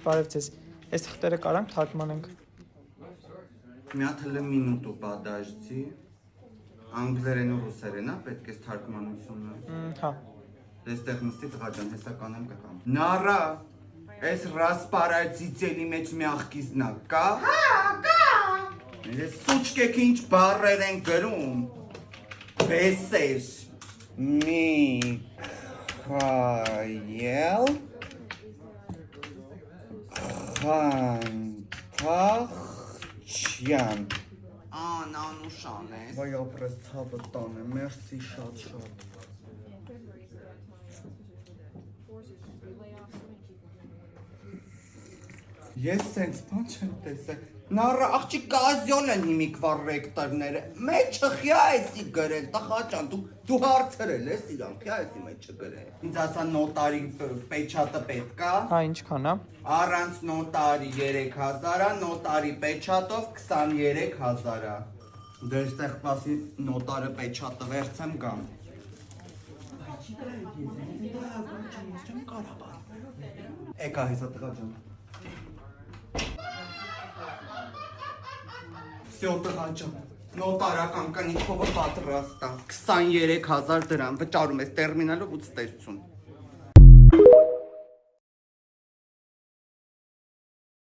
բարև ձեզ։ Այս թղթերը կարանք թարգմանենք։ Մի հատ հələ մինուտու պատաժցի։ Անգլերեն ու ռուսերեն է պետք է թարգմանությունը։ Հա։ Դեստեղ նստի տղա ջան, հեսական եմ կկամ։ Նարա, այս ռասպարացիցելի մեջ մի աղկիզնա կա։ Հա, կա։ Ես սուչկեք ինչ բառեր են գրում։ Բեսեր։ Միքայել Խանթախչյան։ Անանուշան է։ Վայ ապրես ցավը տանը, մերսի շատ։ Ես սենց բան չեմ տեսել։ Նառա աղջիկ կազյոլ են հիմիկվա ռեկտորները։ Մեջը խյա էսի գրել, տղաճան, դու հարցրել ես իրանք, խյա էսի մեջը գրել։ Ինձ ասա նոտարի պեչատը պետք է։ Հա, ինչքան է։ Առանց նոտարի 3000-ա, նոտարի պեչատով 23000-ա։ Դե այստեղ պասի նոտարը պեչատը վերցեմ գամ։ Եկա հեսա տղաճան։ Всё տղաճան, նոտարական կնիքովը պատրաստ է, 23000 դրամ վճարում ես տերմինալով ու ստեսություն։